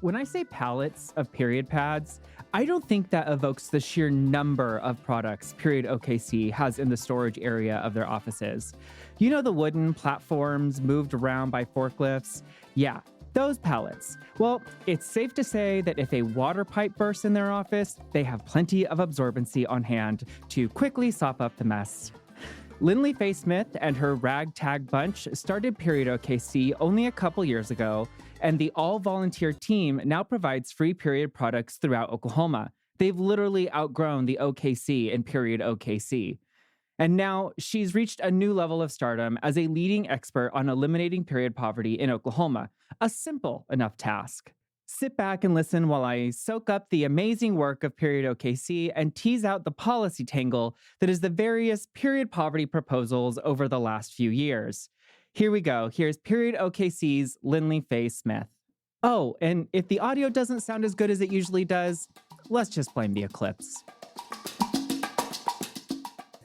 When I say pallets of period pads, I don't think that evokes the sheer number of products Period OKC has in the storage area of their offices. You know the wooden platforms moved around by forklifts? Yeah, those pallets. Well, it's safe to say that if a water pipe bursts in their office, they have plenty of absorbency on hand to quickly sop up the mess. Linley Faye Smith and her ragtag bunch started Period OKC only a couple years ago, and the all-volunteer team now provides free period products throughout Oklahoma. They've literally outgrown the OKC in Period OKC. And now she's reached a new level of stardom as a leading expert on eliminating period poverty in Oklahoma, a simple enough task. Sit back and listen while I soak up the amazing work of Period OKC and tease out the policy tangle that is the various period poverty proposals over the last few years. Here we go. Here's Period OKC's Linley Faye Smith. Oh, and if the audio doesn't sound as good as it usually does, let's just blame the eclipse.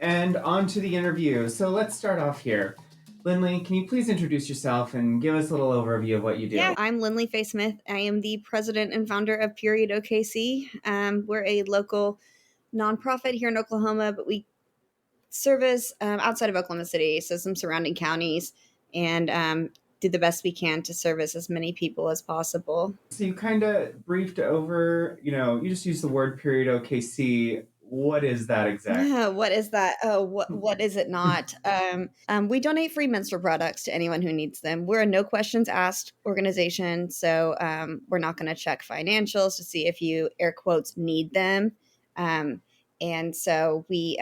And on to the interview. So let's start off here. Linley, can you please introduce yourself and give us a little overview of what you do? Yeah, I'm Linley Faye Smith. I am the president and founder of Period OKC. We're a local nonprofit here in Oklahoma, but we service outside of Oklahoma City, so some surrounding counties, and do the best we can to service as many people as possible. So you kind of briefed over, you just used the word Period OKC. What is that exactly? Yeah, what is that? Oh, what is it not? We donate free menstrual products to anyone who needs them. We're a no questions asked organization, so we're not going to check financials to see if you, air quotes, need them. And so we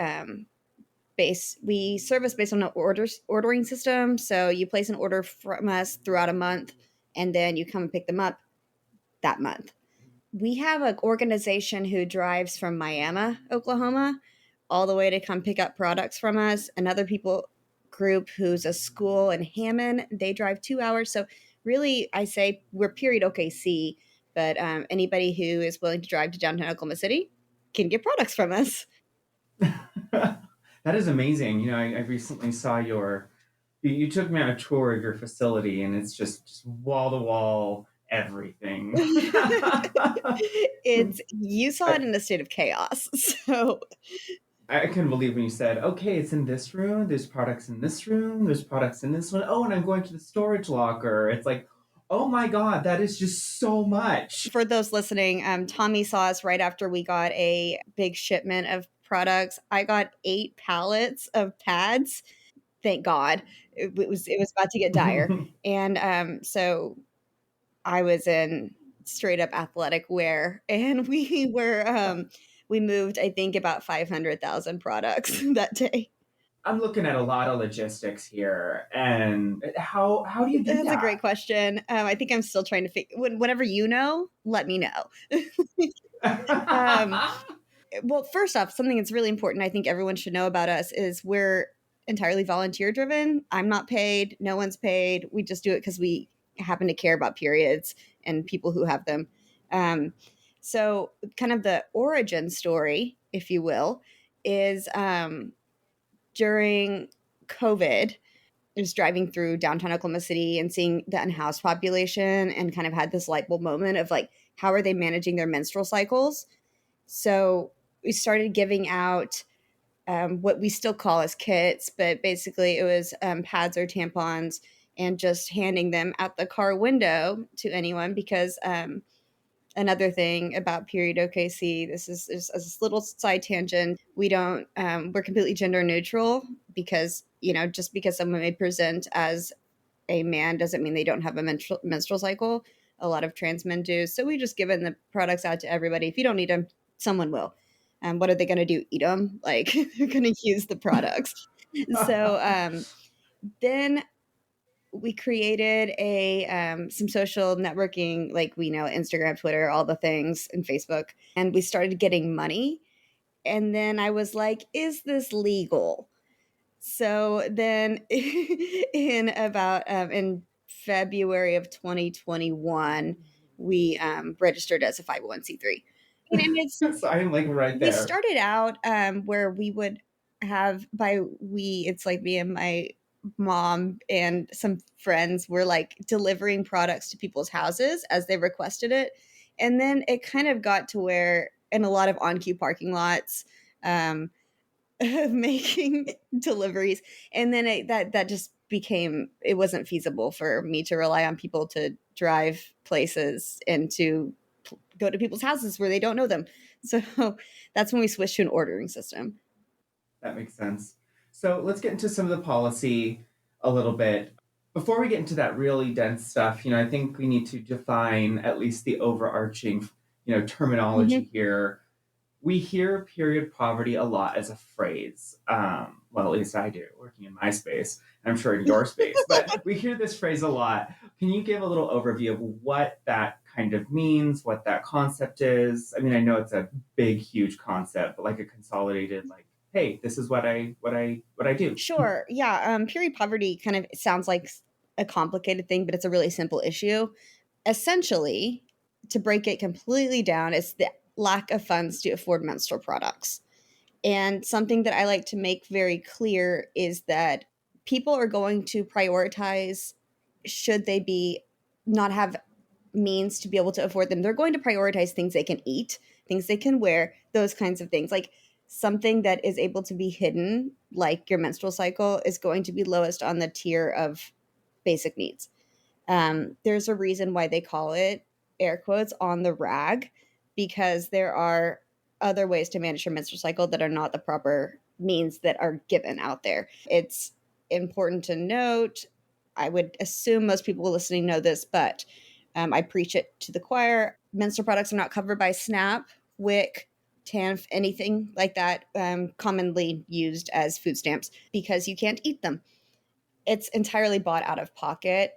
service based on an ordering system. So you place an order from us throughout a month, and then you come and pick them up that month. We have an organization who drives from Miami, Oklahoma, all the way to come pick up products from us. Another group who's a school in Hammond, they drive 2 hours. So really, I say we're Period OKC, but anybody who is willing to drive to downtown Oklahoma City can get products from us. That is amazing. I recently saw you took me on a tour of your facility, and it's just wall to wall everything. You saw it in a state of chaos. So I couldn't believe when you said, okay, it's in this room, there's products in this room, there's products in this one. Oh, and I'm going to the storage locker. It's like, oh my God, that is just so much. For those listening, Tommy saw us right after we got a big shipment of products. I got 8 pallets of pads. Thank God. It was about to get dire. And so I was in straight up athletic wear, and we moved, I think, about 500,000 products that day. I'm looking at a lot of logistics here, and how do you do that? That's a great question. I think I'm still trying to figure. Whenever you know, let me know. Well, first off, something that's really important I think everyone should know about us is we're entirely volunteer driven. I'm not paid. No one's paid. We just do it because we happen to care about periods and people who have them. So kind of the origin story, if you will, is during COVID, I was driving through downtown Oklahoma City and seeing the unhoused population, and kind of had this light bulb moment of like, how are they managing their menstrual cycles? So we started giving out what we still call as kits, but basically it was pads or tampons, and just handing them out the car window to anyone, because another thing about Period OKC, this is a little side tangent. We don't, we're completely gender neutral, because, just because someone may present as a man doesn't mean they don't have a menstrual cycle. A lot of trans men do. So we just given the products out to everybody. If you don't need them, someone will. What are they going to do? Eat them? Like, they're going to use the products. So then we created some social networking, like we know Instagram, Twitter, all the things, and Facebook. And we started getting money. And then I was like, is this legal? So then in February of 2021, we registered as a 501c3. And it's, so I'm like right there. We started out where we would have, it's like me and my mom and some friends were like delivering products to people's houses as they requested it. And then it kind of got to where in a lot of on-queue parking lots, um, making deliveries, and then that just became, it wasn't feasible for me to rely on people to drive places and to go to people's houses where they don't know them. So that's when we switched to an ordering system. That makes sense. So let's get into some of the policy a little bit. Before we get into that really dense stuff, I think we need to define at least the overarching, terminology Mm-hmm. here. We hear period poverty a lot as a phrase. Well, at least I do, working in my space. I'm sure in your space, but we hear this phrase a lot. Can you give a little overview of what that kind of means, what that concept is? I mean, I know it's a big, huge concept, but like a consolidated, like, hey, this is what I do. Sure. Yeah. Period poverty kind of sounds like a complicated thing, but it's a really simple issue. Essentially, to break it completely down, it's the lack of funds to afford menstrual products. And something that I like to make very clear is that people are going to prioritize, should they be not have means to be able to afford them, they're going to prioritize things they can eat, things they can wear, those kinds of things. Like something that is able to be hidden, like your menstrual cycle, is going to be lowest on the tier of basic needs. There's a reason why they call it, air quotes, on the rag, because there are other ways to manage your menstrual cycle that are not the proper means that are given out there. It's important to note, I would assume most people listening know this, but I preach it to the choir. Menstrual products are not covered by SNAP, WIC, TANF, anything like that, commonly used as food stamps, because you can't eat them. It's entirely bought out of pocket.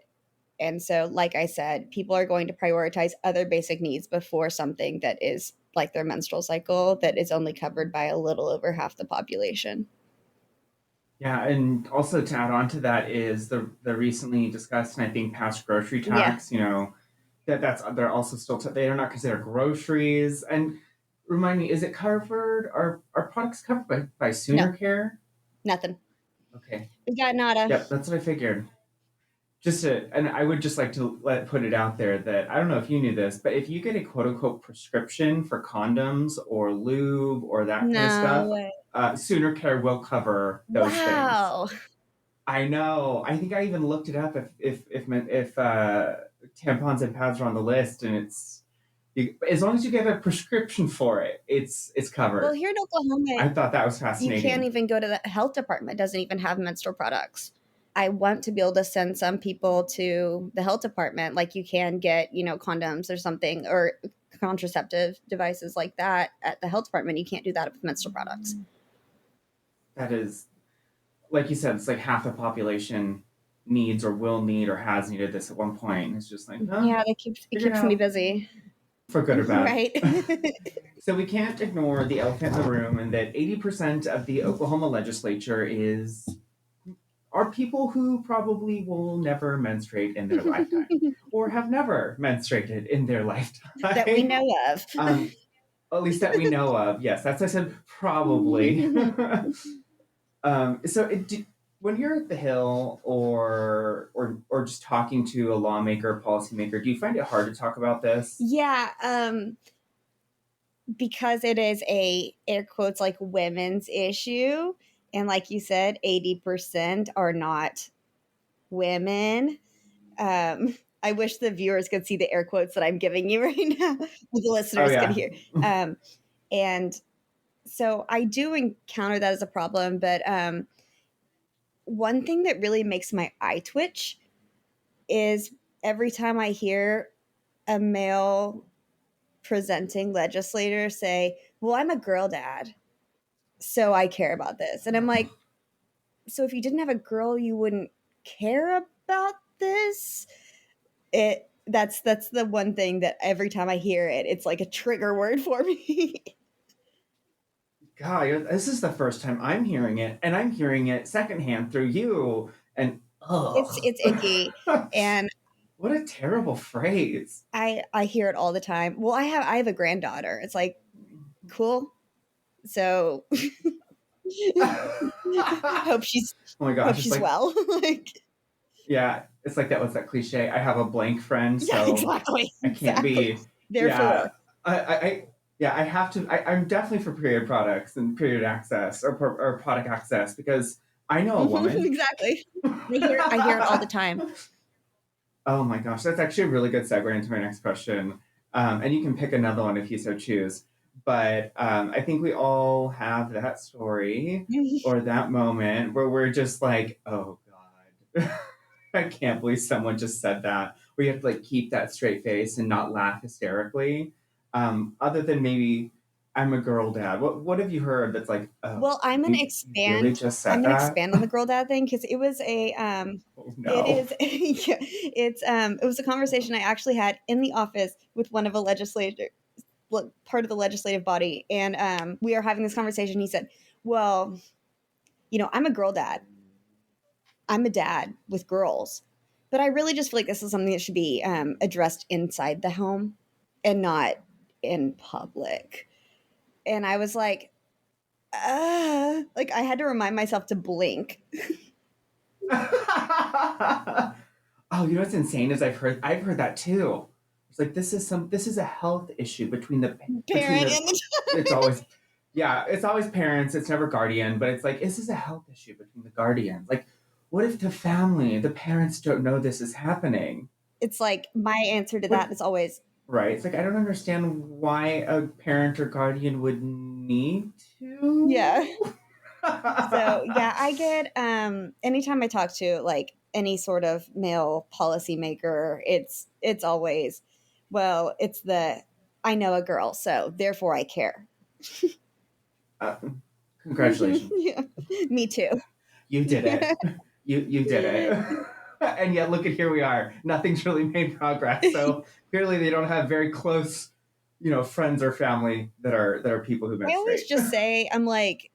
And so, like I said, people are going to prioritize other basic needs before something that is like their menstrual cycle that is only covered by a little over half the population. Yeah, and also to add on to that is the recently discussed and I think passed grocery Yeah. tax. That's they're also still they are not considered groceries. And remind me, is it covered? Are products covered by No, Sooner Care? nothing. Okay, We got nada. yep, that's what I figured. And I would just like to put it out there that I don't know if you knew this, but if you get a quote unquote prescription for condoms or lube or that kind of No stuff, way. Sooner Care will cover those things. Wow. I know. I think I even looked it up if tampons and pads are on the list, and as long as you get a prescription for it, it's Well, covered. here in Oklahoma, I thought that was you can't fascinating. even go to the health department, doesn't even have menstrual products. I want to be able to send some people to the health department, like you can get, condoms or something, or contraceptive devices like that at the health department. You can't do that with menstrual products. That is, like you said, it's like half the population needs or will need or has needed this at one point. It's just like, no, Yeah, it figure it keeps me out busy. for good or bad. Right. So we can't ignore the elephant in the room, and that 80% of the Oklahoma legislature are people who probably will never menstruate in their lifetime or have never menstruated in their That we lifetime. know of. At least that we know of. Yes, that's I said probably. So when you're at the Hill or just talking to a lawmaker, policymaker, do you find it hard to talk about this? Yeah, because it is a air quotes like women's issue, and like you said, 80% are not women. I wish the viewers could see the air quotes that I'm giving you right now. The Oh listeners could yeah. hear. Um, and so I do encounter that as a problem. But one thing that really makes my eye twitch is every time I hear a male presenting legislator say, "Well, I'm a girl dad, so I care about this." And I'm like, so if you didn't have a girl, you wouldn't care about this? That's the one thing that every time I hear it, it's like a trigger word for me. God, this is the first time I'm hearing it, and I'm hearing it secondhand through you. And oh, It's icky, and what a terrible phrase. I hear it all the time. Well, I have a granddaughter. It's like, cool. So Oh hope she's my hope gosh, it's she's like well. Like, yeah, it's like that was that cliche. I have a blank friend, yeah, so exactly, I can't exactly. be. Therefore, Yeah, yeah, I have to. I'm definitely for period products and period access or product access because I know a woman. exactly. I hear it all the time. Oh my gosh, that's actually a really good segue into my next question. And you can pick another one if you so choose. But I think we all have that story or that moment where we're just like, oh God, I can't believe someone just said that. Where you have to like keep that straight face and not laugh hysterically. Other than maybe I'm a girl dad. What have you heard that's like, oh, Well, I'm gonna you really expand. just I'm said gonna that? expand on the girl dad thing because it was Oh it no. is yeah, it was a conversation I actually had in the office with one of a legislator, part of the legislative body, and we are having this conversation. He said, "Well, I'm a girl dad. I'm a dad with girls, but I really just feel like this is something that should be addressed inside the home and not in public." And I was like I had to remind myself to blink. Oh, you know what's insane is I've heard that too. It's like this is a health issue between Parent the and the it's always yeah, it's always parents, it's never guardian, but it's like this is a health issue between the guardians. Like what if the parents don't know this is happening? it's like my answer to What that is always right? It's like I don't understand why a parent or guardian would need yeah. to. So yeah, I get anytime I talk to like any sort of male policymaker, it's always, well, it's the I know a girl, so therefore I care. uh, Congratulations. Yeah, me too. You did it. You did it. And yet look at here we are. Nothing's really made progress. So clearly they don't have very close, friends or family that are people who I always menstruate. just say, I'm like,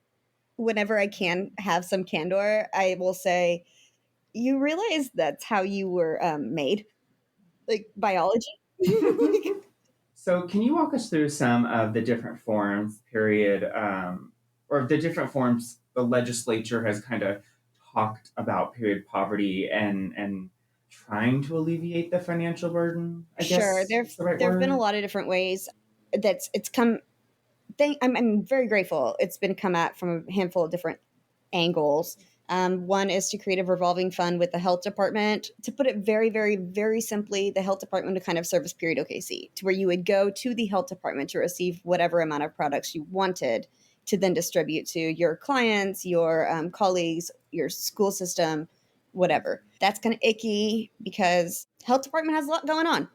whenever I can have some candor, I will say, you realize that's how you were made, like biology. Like, So can you walk us through some of the different forms, period, or the different forms the legislature has kind of talked about period poverty and trying to alleviate the financial burden, I sure, guess is the right there've been a word. lot of different ways that's it's come. I'm very grateful. It's been come at from a handful of different angles. One is to create a revolving fund with the health department. To put it very, very, very simply, the health department to kind of service period OKC, to where you would go to the health department to receive whatever amount of products you wanted to then distribute to your clients, your colleagues, your school system, whatever. That's kind of icky because health department has a lot going on.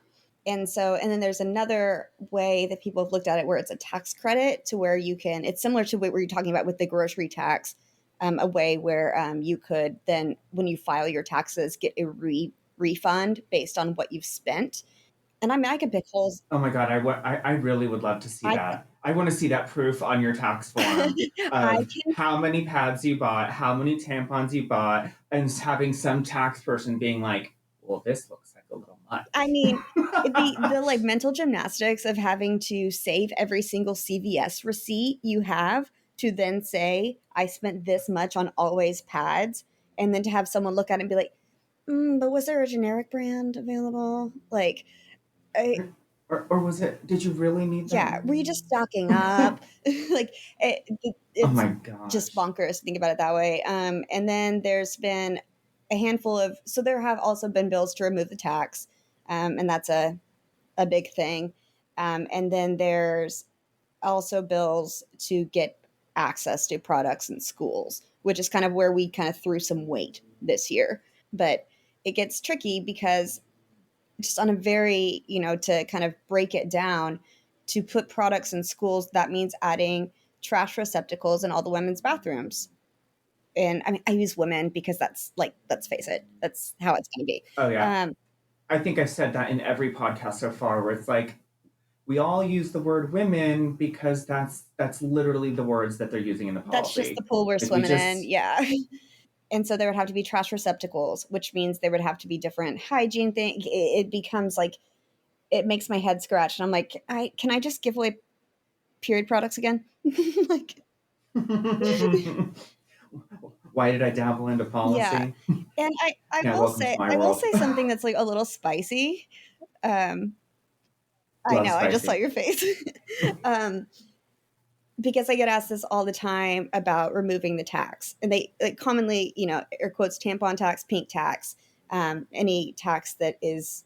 And then there's another way that people have looked at it where it's a tax credit to where you can, it's similar to what we were talking about with the grocery tax, a way where you could then, when you file your taxes, get a refund based on what you've spent. And I mean, I could pick holes. Oh my God, I really would love to see I, that. I want to see that proof on your tax form I of can, how many pads you bought, how many tampons you bought, and having some tax person being like, well, this looks like a little I mean, the much. like mental gymnastics of having to save every single CVS receipt you have to then say, I spent this much on always pads, and then to have someone look at it and be like, but was there a generic brand available? Like, I, Or was it, did you really need that yeah, were you many? just stocking up? Like, Oh it's my just gosh. bonkers to think about it that way. And then there's been a handful of, so there have also been bills to remove the tax, and that's a big thing. And then there's also bills to get access to products in schools, which is kind of where we kind of threw some weight this year. But it gets tricky because just on a very, to kind of break it down, to put products in schools, that means adding trash receptacles in all the women's bathrooms. And I mean, I use women because that's like, let's face it, that's how it's going to be. Oh yeah. Um, I think I said that in every podcast so far where it's like, we all use the word women because that's literally the words that they're using in the that's just the policy. pool we're Like we swimming in. just Yeah. And so there would have to be trash receptacles, which means there would have to be different hygiene thing. It becomes like it makes my head scratch, and I'm like, I can I just give away period products again? Like, why did I dabble into yeah. policy? And I Yeah, will welcome to say my world. something that's like a little spicy. Um, I Love know, I just saw spicy. your face. um, because I get asked this all the time about removing the tax. And they like commonly, air quotes, tampon tax, pink tax, any tax that is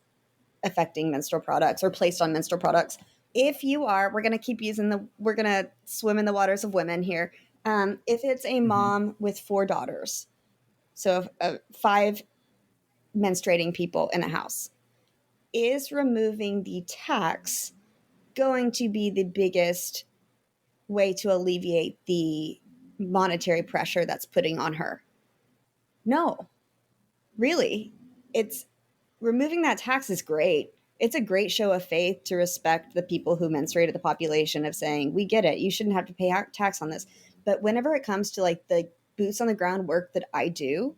affecting menstrual products or placed on menstrual products. If you are, we're going to swim in the waters of women here. If it's a Mm-hmm. mom with 4 daughters, so 5 menstruating people in a house, is removing the tax going to be the biggest way to alleviate the monetary pressure that's putting on her? No, really. It's removing that tax is great. It's a great show of faith to respect the people who menstruate at the population of saying, we get it. You shouldn't have to pay tax on this. But whenever it comes to like the boots on the ground work that I do,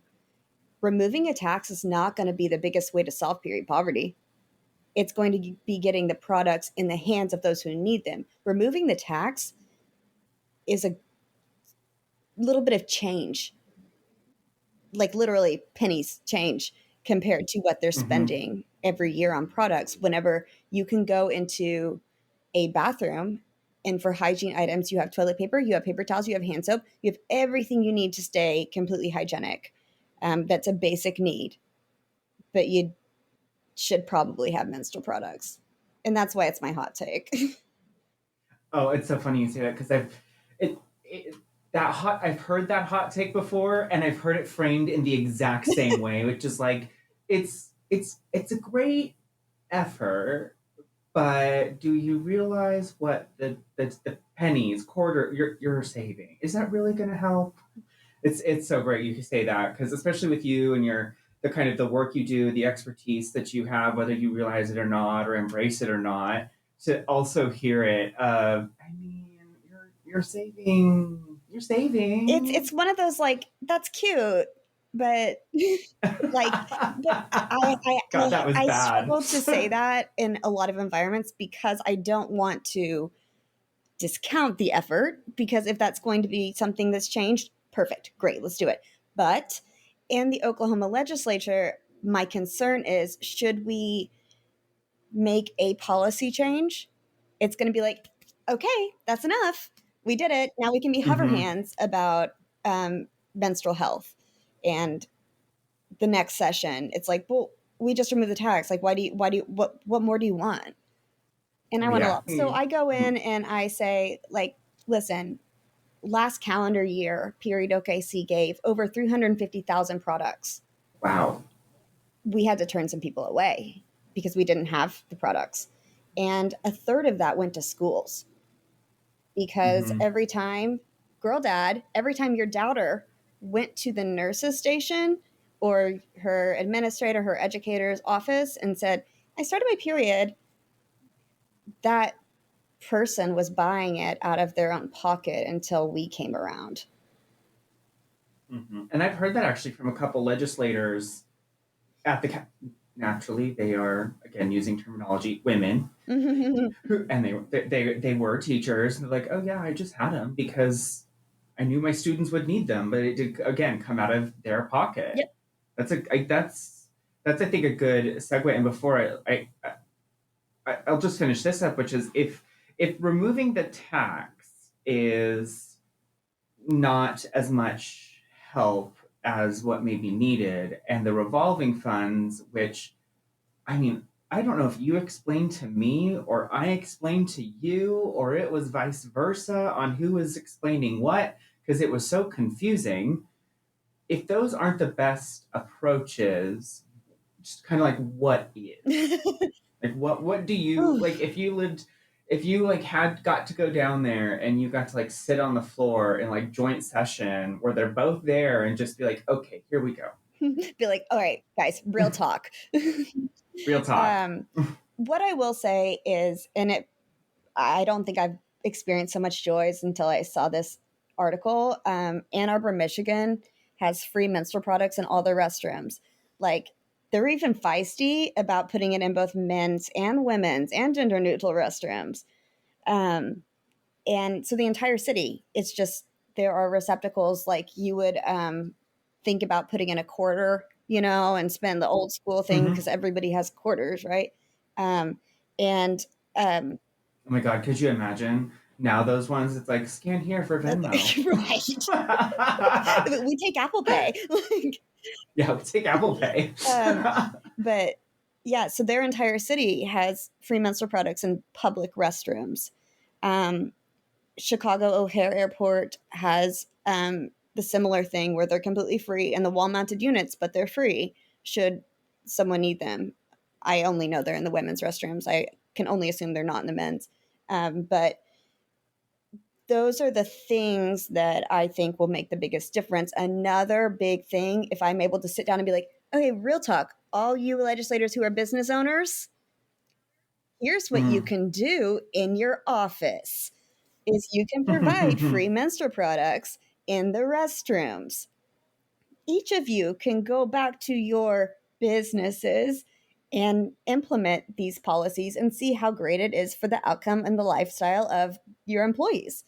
removing a tax is not going to be the biggest way to solve period poverty. It's going to be getting the products in the hands of those who need them. Removing the tax is a little bit of change, like literally pennies change compared to what they're Mm-hmm. spending every year on products. Whenever you can go into a bathroom and for hygiene items, you have toilet paper, you have paper towels, you have hand soap, you have everything you need to stay completely hygienic. That's a basic need, but you should probably have menstrual products. And that's why it's my hot take. Oh, it's so funny you say that because it, it I've heard that hot take before, and I've heard it framed in the exact same way, which is like it's a great effort, but do you realize what the pennies quarter you're saving? Is that really going to help? It's so great you can say that because especially with you and your the kind of the work you do, the expertise that you have, whether you realize it or not, or embrace it or not, to also hear it. I mean, you're saving. You're saving. It's one of those like that's cute, but like but God, that was I bad. struggle to say that in a lot of environments because I don't want to discount the effort, because if that's going to be something that's changed, perfect, great, let's do it. But in the Oklahoma legislature, my concern is, should we make a policy change? It's going to be like, okay, that's enough. We did it. Now we can be hover Mm-hmm. hands about menstrual health. And the next session, it's like, well, we just removed the tax. Like, what more do you want? And I Oh want a yeah. lot. So I go Mm-hmm. in and I say, like, listen, last calendar year, Period OKC gave over 350,000 products. Wow. We had to turn some people away because we didn't have the products. And a third of that went to schools because Mm-hmm. every time your daughter went to the nurse's station or her administrator, her educator's office and said, I started my period, that person was buying it out of their own pocket until we came around. Mm-hmm. And I've heard that actually from a couple legislators at the naturally they are again using terminology women who and they were teachers and they're like, oh yeah, I just had them because I knew my students would need them, but it did again come out of their pocket. Yep. That's I think a good segue. And before I'll just finish this up, which is if removing the tax is not as much help as what may be needed, and the revolving funds, which I mean, I don't know if you explained to me or I explained to you or it was vice versa on who was explaining what because it was so confusing. If those aren't the best approaches, just kind of like what is? Like what do you like if you like had got to go down there and you got to like sit on the floor in like joint session where they're both there and just be like, okay, here we go. Be like, all right, guys, real talk. Real talk. What I will say is, I don't think I've experienced so much joy until I saw this article. Ann Arbor, Michigan has free menstrual products in all their restrooms. Like, they're even feisty about putting it in both men's and women's and gender neutral restrooms. Um, and so the entire city, it's just, there are receptacles like you would think about putting in a quarter, and spend the old school thing Mm-hmm. because everybody has quarters, right? um, and Um, Oh my God, could you imagine? Now those ones, it's like scan here for Venmo. right. We take Apple Pay. Like, Yeah, we take Apple Pay. but yeah, so their entire city has free menstrual products in public restrooms. Um, Chicago O'Hare Airport has the similar thing where they're completely free in the wall mounted units, but they're free should someone need them. I only know they're in the women's restrooms. I can only assume they're not in the men's. But those are the things that I think will make the biggest difference. Another big thing, if I'm able to sit down and be like, okay, real talk, all you legislators who are business owners, here's what you can do in your office is you can provide free menstrual products in the restrooms. Each of you can go back to your businesses and implement these policies and see how great it is for the outcome and the lifestyle of your employees.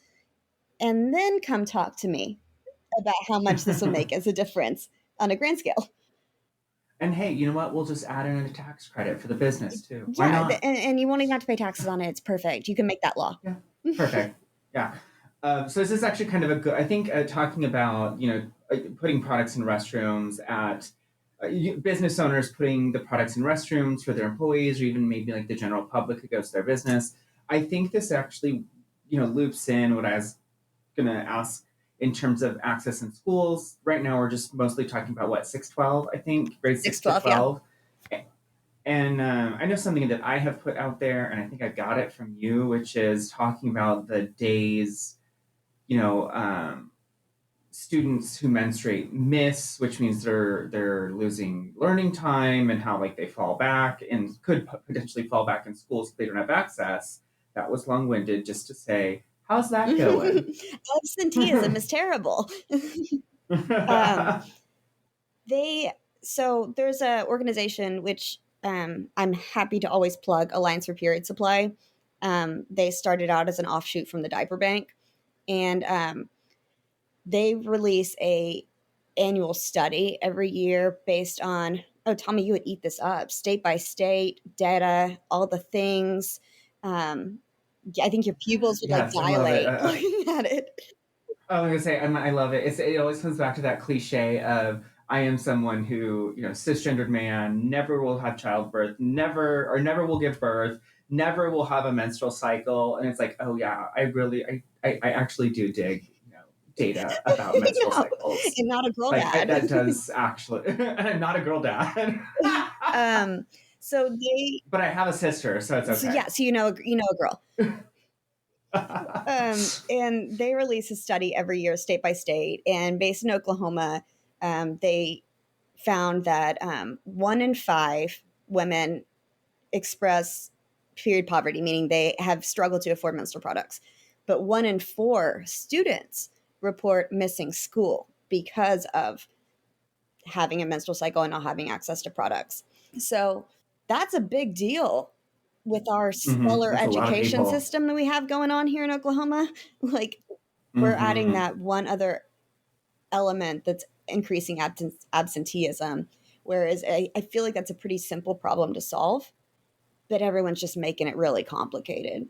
And then come talk to me about how much this will make as a difference on a grand scale. And hey, you know what? We'll just add in a tax credit for the business too. Why Yeah, not? and you won't even have to pay taxes on it. It's perfect. You can make that law. Yeah, perfect. Yeah. So this is actually kind of a good. I think talking about putting products in restrooms at business owners putting the products in restrooms for their employees, or even maybe like the general public who goes to their business. I think this actually loops in what I was going to ask in terms of access in schools. Right now, we're just mostly talking about what 6-12. I think grades 6 to 612, yeah. 12. And I know something that I have put out there, and I think I got it from you, which is talking about the days, you know, students who menstruate miss, which means they're losing learning time, and how like they fall back and could potentially fall back in schools if they don't have access. That was long-winded, just to say, how's that going? Absenteeism is terrible. So there's a organization which I'm happy to always plug, Alliance for Period Supply. They started out as an offshoot from the diaper bank, and they release a annual study every year based on, oh, Tommy, you would eat this up, state by state data, all the things. I think your pupils would like Yes, I love it. dilate looking at it. I'm gonna say I love it. It always comes back to that cliche of I am someone who cisgendered man, never will have childbirth, never will give birth, never will have a menstrual cycle, and it's like, oh yeah, I actually do dig data about menstrual cycles. And not a girl Like dad. that does actually, and I'm not a girl dad. So they, But I have a sister, so it's okay. so yeah, so you know a girl. And they release a study every year, state by state, and based in Oklahoma, they found that 1 in 5 women express period poverty, meaning they have struggled to afford menstrual products. But 1 in 4 students report missing school because of having a menstrual cycle and not having access to products. So that's a big deal with our stellar That's a lot of education people. system that we have going on here in Oklahoma. Like, we're adding that one other element that's increasing absenteeism. Whereas I feel like that's a pretty simple problem to solve, but everyone's just making it really complicated.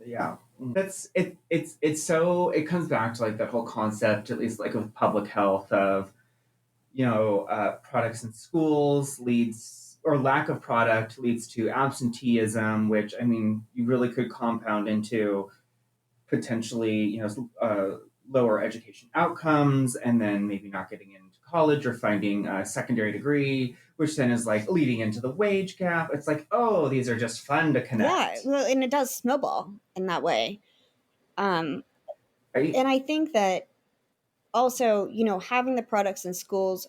Yeah, that's it. It's so it comes back to like that whole concept, at least like with public health, of products in schools leads, or lack of product leads to absenteeism, which I mean you really could compound into potentially lower education outcomes, and then maybe not getting into college or finding a secondary degree, which then is like leading into the wage gap. It's like, oh, these are just fun to connect. Yeah, well, and it does snowball in that way. Right? And I think that also, having the products in schools,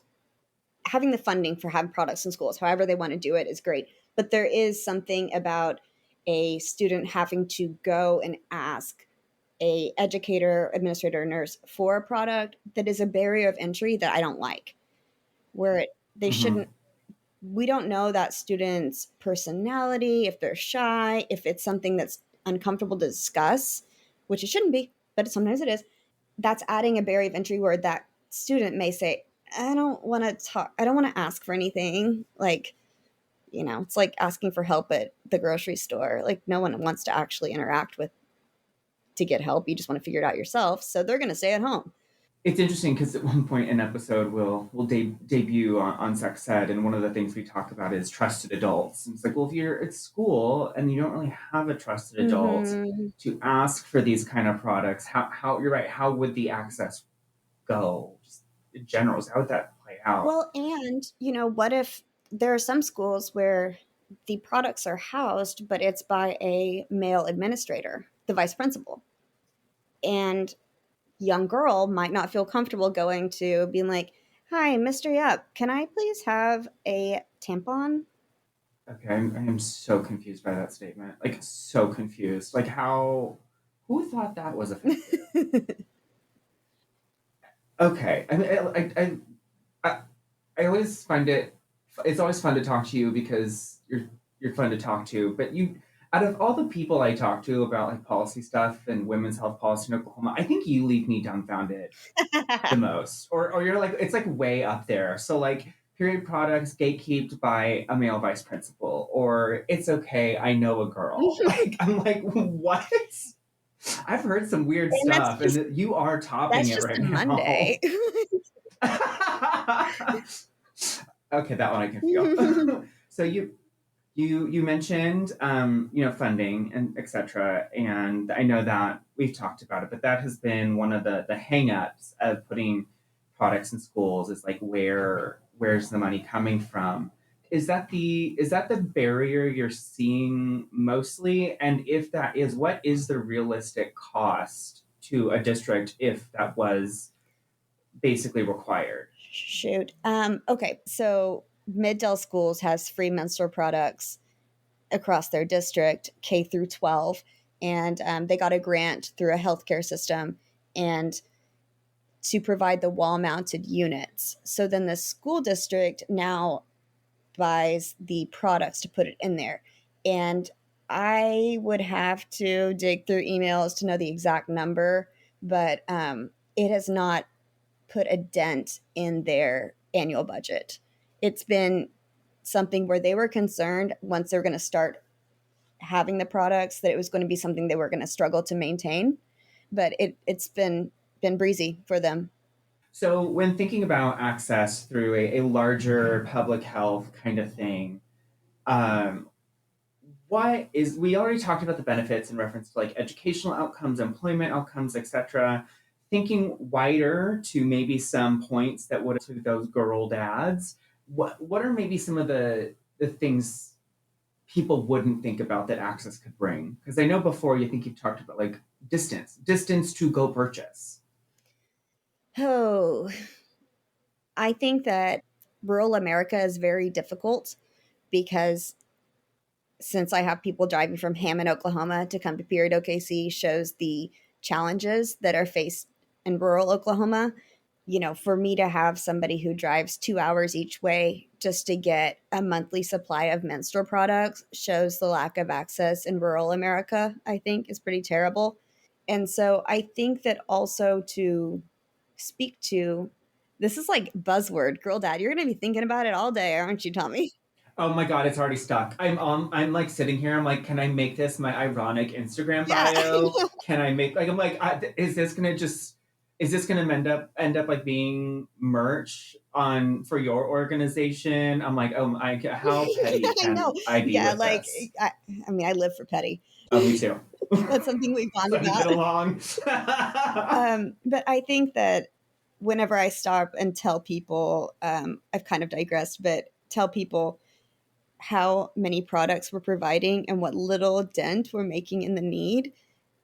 having the funding for having products in schools, however they want to do it, is great. But there is something about a student having to go and ask a educator, administrator, nurse for a product that is a barrier of entry that I don't like. Where they shouldn't. We don't know that student's personality, if they're shy, if it's something that's uncomfortable to discuss, which it shouldn't be, but sometimes it is. That's adding a barrier of entry where that student may say, I don't want to talk, I don't want to ask for anything. Like, It's like asking for help at the grocery store. Like, no one wants to actually interact with to get help. You just want to figure it out yourself. So they're going to stay at home. It's interesting because at one point an episode will debut on Sex Ed, and one of the things we talk about is trusted adults. And it's like, well, if you're at school and you don't really have a trusted adult to ask for these kind of products, how you're right, how would the access go? Just in general, how would that play out? Well, and what if there are some schools where the products are housed, but it's by a male administrator, the vice principal, and young girl might not feel comfortable going to being like, "Hi, Mr. Yep, can I please have a tampon?" Okay, I am so confused by that statement. Like, so confused. Like, who thought that was offensive? Okay, I mean, I always find it's always fun to talk to you because you're fun to talk to. But out of all the people I talk to about like policy stuff and women's health policy in Oklahoma, I think you leave me dumbfounded the most, or you're like, it's like way up there. So like, period products gatekept by a male vice principal, or it's okay, I know a girl. Like, I'm like, what? I've heard some weird stuff, and you are topping it right now. Monday. Okay, that one I can feel. So you mentioned funding and etc. And I know that we've talked about it, but that has been one of the hangups of putting products in schools is like where's the money coming from? Is that the barrier you're seeing mostly? And if that is, what is the realistic cost to a district if that was basically required? Shoot. Okay, so Mid-Del Schools has free menstrual products across their district, K through 12, and they got a grant through a healthcare system and to provide the wall-mounted units. So then the school district now buys the products to put it in there. And I would have to dig through emails to know the exact number, but it has not put a dent in their annual budget. It's been something where they were concerned once they were going to start having the products that it was going to be something they were going to struggle to maintain, but it's been breezy for them. So when thinking about access through a larger public health kind of thing, um, we already talked about the benefits in reference to like educational outcomes, employment outcomes, etc. Thinking wider to maybe some points that would to those girl dads, what are maybe some of the things people wouldn't think about that access could bring? Because I know before you've talked about like distance to go purchase. Oh, I think that rural America is very difficult because since I have people driving from Hammond, Oklahoma to come to Period OKC shows the challenges that are faced in rural Oklahoma. For me to have somebody who drives 2 hours each way just to get a monthly supply of menstrual products shows the lack of access in rural America, I think, is pretty terrible. And so I think that also to speak to this is like buzzword, girl dad. You're going to be thinking about it all day, aren't you, Tommy? Oh my god, it's already stuck. I'm like sitting here. I'm like, can I make this my ironic Instagram Yeah. bio? Can I make like I'm like, is this gonna end up like being merch on for your organization? I'm like, how petty can I be Yeah, with like this? I mean, I live for petty. Oh, me too. That's something we bond So to get about. along. But I think that whenever I stop and tell people, I've kind of digressed, but tell people how many products we're providing and what little dent we're making in the need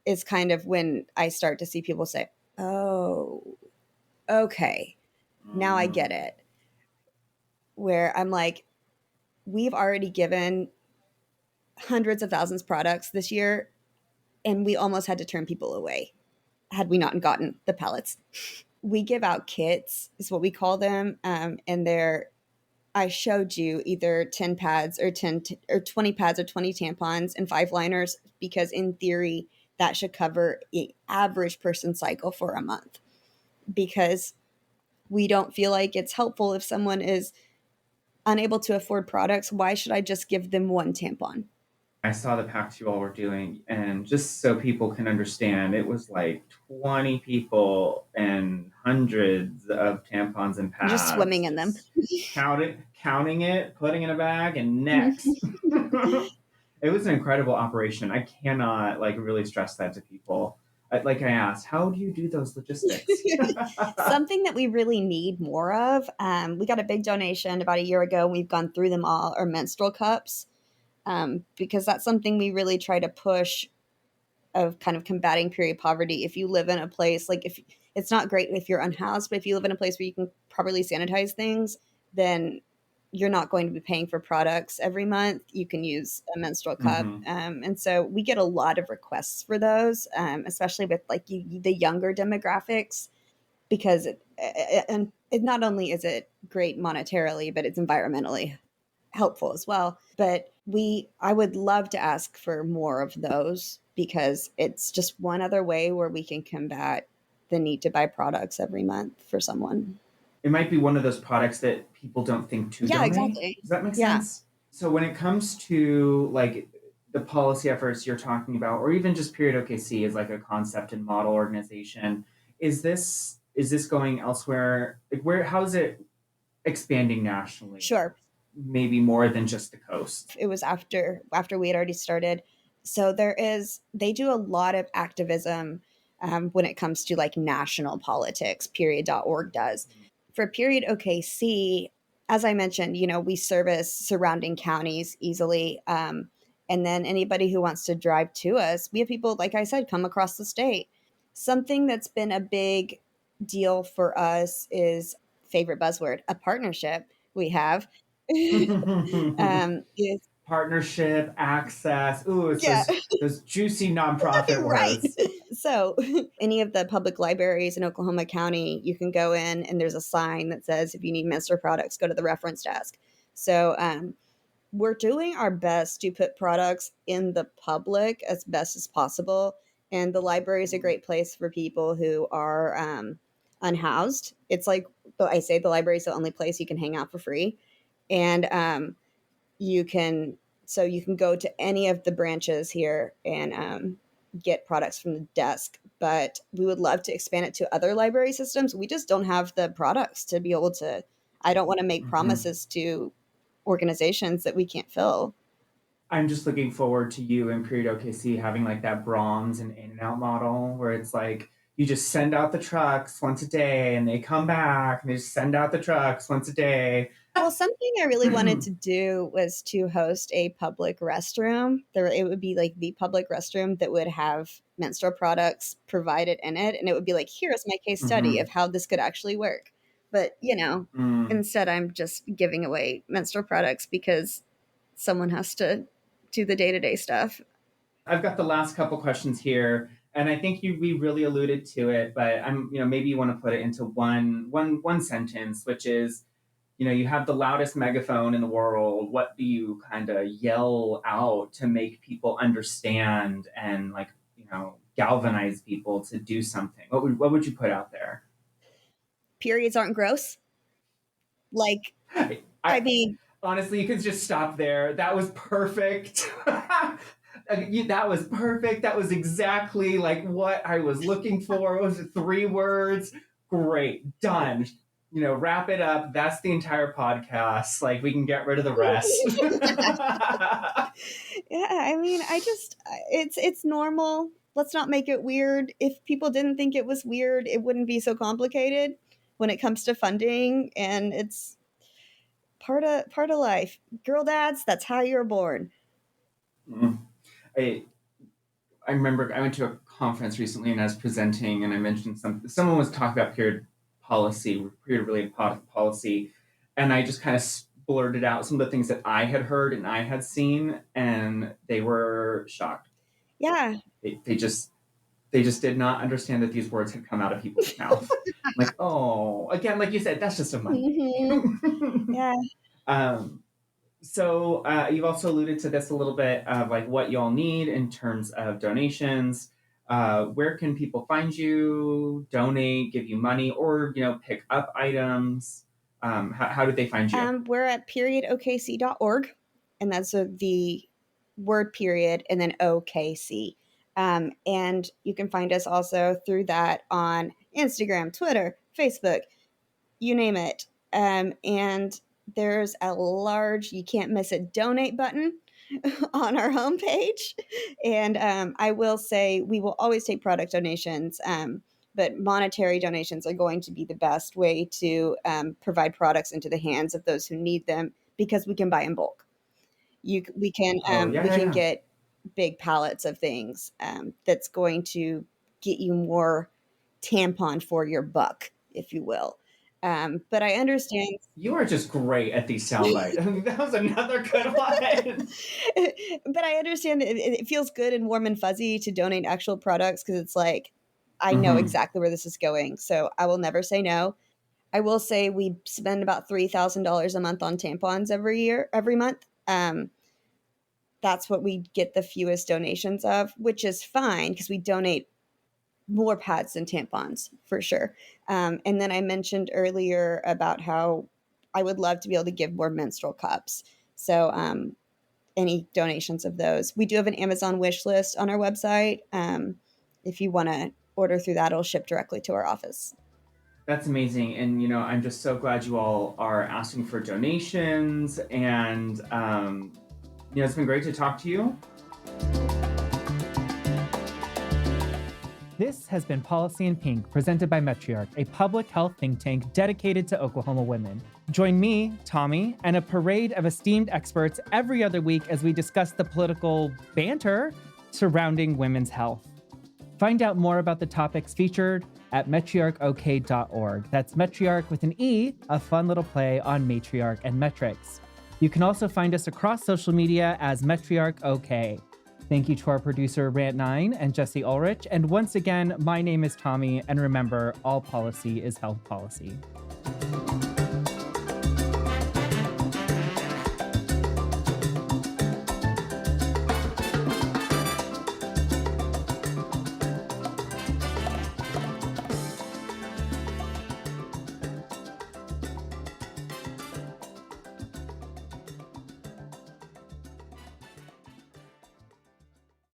is kind of when I start to see people say, "Oh, okay, now I get it." Where I'm like, we've already given hundreds of thousands of products this year, and we almost had to turn people away had we not gotten the pellets. We give out kits, is what we call them, and they're I showed you either 10 pads or 20 pads or 20 tampons and 5 liners because in theory that should cover an average person cycle for a month because we don't feel like it's helpful if someone is unable to afford products, why should I just give them one tampon? I saw the packs you all were doing, and just so people can understand, it was like 20 people and hundreds of tampons and Just pads, swimming in them. just counting it, putting in a bag, and next. It was an incredible operation. I cannot like really stress that to people. Like I asked, how do you do those logistics? Something that we really need more of. We got a big donation about a year ago. And we've gone through them all. Are menstrual cups, because that's something we really try to push of kind of combating period poverty. If you live in a place like if it's not great if you're unhoused, but if you live in a place where you can properly sanitize things, then you're not going to be paying for products every month. You can use a menstrual cup. Mm-hmm. And so we get a lot of requests for those, especially with like the younger demographics, because it not only is it great monetarily, but it's environmentally helpful as well. But I would love to ask for more of those because it's just one other way where we can combat the need to buy products every month for someone. It might be one of those products that people don't think to Yeah, donate. exactly. Does that make Yeah. sense? So when it comes to like the policy efforts you're talking about, or even just Period OKC as like a concept and model organization, is this going elsewhere? Like where how is it expanding nationally? Sure. Maybe more than just the coast. It was after we had already started. So they do a lot of activism when it comes to like national politics. Period.org does. For Period OKC, as I mentioned, we service surrounding counties easily. And then anybody who wants to drive to us, we have people, like I said, come across the state. Something that's been a big deal for us is favorite buzzword, a partnership we have. Is Partnership, access. Ooh, it's yeah. those juicy nonprofit Right. words. So, any of the public libraries in Oklahoma County, you can go in and there's a sign that says, if you need menstrual products, go to the reference desk. So, we're doing our best to put products in the public as best as possible. And the library is a great place for people who are unhoused. It's like I say, the library is the only place you can hang out for free. And you can go to any of the branches here and get products from the desk, but we would love to expand it to other library systems. We just don't have the products to be able to. I don't want to make promises to organizations that we can't fill. I'm just looking forward to you and Period OKC having like that bronze and in and out model where it's like you just send out the trucks once a day and they come back and they just send out the trucks once a day. Well, something I really wanted to do was to host a public restroom. It would be like the public restroom that would have menstrual products provided in it. And it would be like, here's my case study of how this could actually work. But, instead I'm just giving away menstrual products because someone has to do the day-to-day stuff. I've got the last couple questions here, and I think we really alluded to it, but maybe you want to put it into one sentence, which is, you have the loudest megaphone in the world. What do you kind of yell out to make people understand and like, galvanize people to do something? What would you put out there? Periods aren't gross. Like, I mean, honestly, you could just stop there. That was perfect. That was perfect. That was exactly like what I was looking for. It was 3 words. Great. Done. Wrap it up. That's the entire podcast. Like we can get rid of the rest. Yeah, I mean, it's normal. Let's not make it weird. If people didn't think it was weird, it wouldn't be so complicated when it comes to funding, and it's part of life. Girl dads, that's how you're born. I remember I went to a conference recently and I was presenting and I mentioned someone was talking about period related policy, and I just kind of blurted out some of the things that I had heard and I had seen, and they were shocked. Yeah. They just did not understand that these words had come out of people's mouth. Like, oh, again, like you said, that's just a Monday. Yeah. So you've also alluded to this a little bit of like what y'all need in terms of donations. Where can people find you, donate, give you money, or pick up items? how did they find you? We're at periodokc.org, and that's the word period and then OKC. And you can find us also through that on Instagram, Twitter, Facebook, you name it. And there's a large, you can't miss it, donate button on our homepage. And I will say we will always take product donations. But monetary donations are going to be the best way to provide products into the hands of those who need them because we can buy in bulk. We can Oh, yeah, we yeah, can yeah. get big pallets of things that's going to get you more tampon for your buck, if you will. But I understand. You are just great at these sound bites. That was another good one. But I understand that it feels good and warm and fuzzy to donate actual products because it's like I know Hmm. exactly where this is going, so I will never say no. I will say we spend about $3,000 a month on tampons every month. That's what we get the fewest donations of, which is fine because we donate more pads than tampons for sure. And then I mentioned earlier about how I would love to be able to give more menstrual cups. So any donations of those, we do have an Amazon wish list on our website. If you want to order through that, it'll ship directly to our office. That's amazing. And, I'm just so glad you all are asking for donations. And, it's been great to talk to you. This has been Policy in Pink, presented by Metriarch, a public health think tank dedicated to Oklahoma women. Join me, Tommy, and a parade of esteemed experts every other week as we discuss the political banter surrounding women's health. Find out more about the topics featured at metriarchok.org. That's Metriarch with an E, a fun little play on matriarch and metrics. You can also find us across social media as Metriarch OK. Thank you to our producer, Rant9 and Jesse Ulrich. And once again, my name is Tommy. And remember, all policy is health policy.